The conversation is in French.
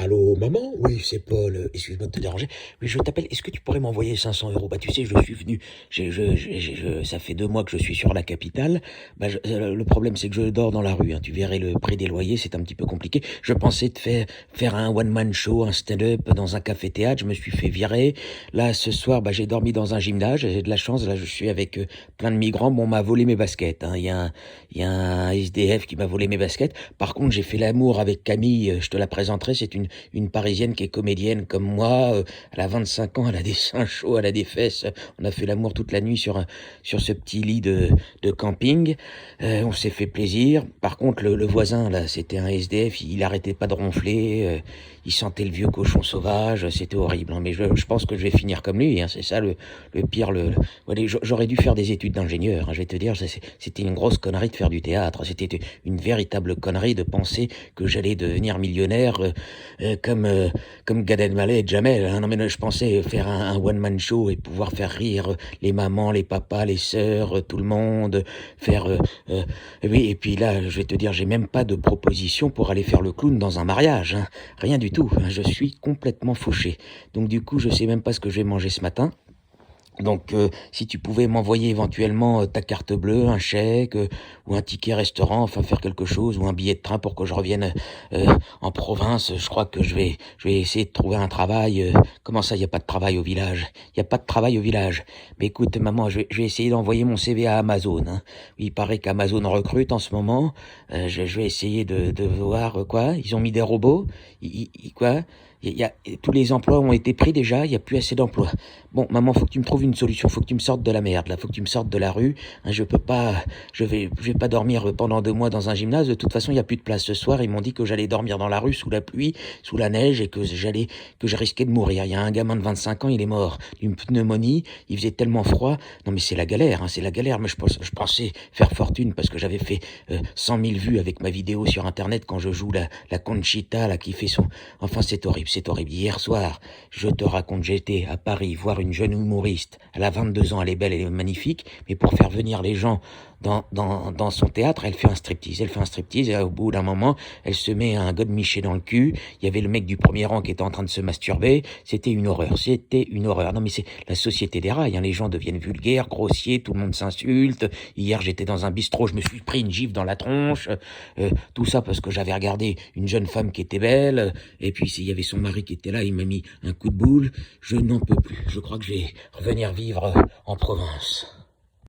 Allô, maman? Oui, c'est Paul. Excuse-moi de te déranger. Oui, je t'appelle. Est-ce que tu pourrais m'envoyer 500 euros? Bah, tu sais, je suis venu. Ça fait 2 mois que je suis sur la capitale. Bah, le problème, c'est que je dors dans la rue, hein. Tu verrais le prix des loyers, c'est un petit peu compliqué. Je pensais te faire un one-man show, un stand-up dans un café-théâtre. Je me suis fait virer. Là, ce soir, bah, j'ai dormi dans un gymnase. J'ai de la chance. Là, je suis avec plein de migrants. Bon, on m'a volé mes baskets, hein. Il y a un SDF qui m'a volé mes baskets. Par contre, j'ai fait l'amour avec Camille. Je te la présenterai. C'est une Parisienne qui est comédienne comme moi. Elle a 25 ans, elle a des seins chauds, elle a des fesses. On a fait l'amour toute la nuit sur ce petit lit de camping. On s'est fait plaisir. Par contre, le voisin, là, c'était un SDF. Il arrêtait pas de ronfler. Il sentait le vieux cochon sauvage. C'était horrible, hein. Mais je pense que je vais finir comme lui, hein. C'est ça le pire. Allez, j'aurais dû faire des études d'ingénieur, hein. Je vais te dire, c'était une grosse connerie de faire du théâtre. C'était une véritable connerie de penser que j'allais devenir millionnaire comme Gad Elmaleh et Jamel, hein. Non mais je pensais faire un one-man show et pouvoir faire rire les mamans, les papas, les sœurs, tout le monde, faire... oui, et puis là, je vais te dire, j'ai même pas de proposition pour aller faire le clown dans un mariage, hein. Rien du tout, hein. Je suis complètement fauché. Donc du coup, je sais même pas ce que je vais manger ce matin. Donc, si tu pouvais m'envoyer éventuellement ta carte bleue, un chèque ou un ticket restaurant, enfin faire quelque chose, ou un billet de train pour que je revienne en province, je crois que je vais essayer de trouver un travail. Comment ça, il n'y a pas de travail au village? Il n'y a pas de travail au village. Mais écoute, maman, je vais essayer d'envoyer mon CV à Amazon, hein. Oui, il paraît qu'Amazon recrute en ce moment. Je vais essayer de voir quoi. Ils ont mis des robots. Quoi? Tous les emplois ont été pris déjà. Il n'y a plus assez d'emplois. Bon, maman, faut que tu me trouves une solution, faut que tu me sortes de la merde, là, faut que tu me sortes de la rue, hein. Je peux pas, je vais pas dormir pendant 2 mois dans un gymnase. De toute façon, il y a plus de place ce soir. Ils m'ont dit que j'allais dormir dans la rue sous la pluie, sous la neige, et que je risquais de mourir. Il y a un gamin de 25 ans, il est mort d'une pneumonie. Il faisait tellement froid. Non, mais c'est la galère, hein, c'est la galère. Mais je pensais faire fortune parce que j'avais fait 100 000 vues avec ma vidéo sur Internet quand je joue la Conchita, là, qui fait son... Enfin, c'est horrible, c'est horrible. Hier soir, je te raconte, j'étais à Paris voir une jeune humoriste. Elle a 22 ans, elle est belle, elle est magnifique, mais pour faire venir les gens dans son théâtre, elle fait un striptease. Elle fait un striptease et au bout d'un moment, elle se met un godemiché dans le cul. Il y avait le mec du premier rang qui était en train de se masturber. C'était une horreur. C'était une horreur. Non mais c'est la société des rails, hein. Les gens deviennent vulgaires, grossiers, tout le monde s'insulte. Hier, j'étais dans un bistrot, je me suis pris une gifle dans la tronche. Tout ça parce que j'avais regardé une jeune femme qui était belle. Et puis il y avait son mari qui était là, il m'a mis un coup de boule. Je n'en peux plus. Je crois que je vais revenir vivre en province.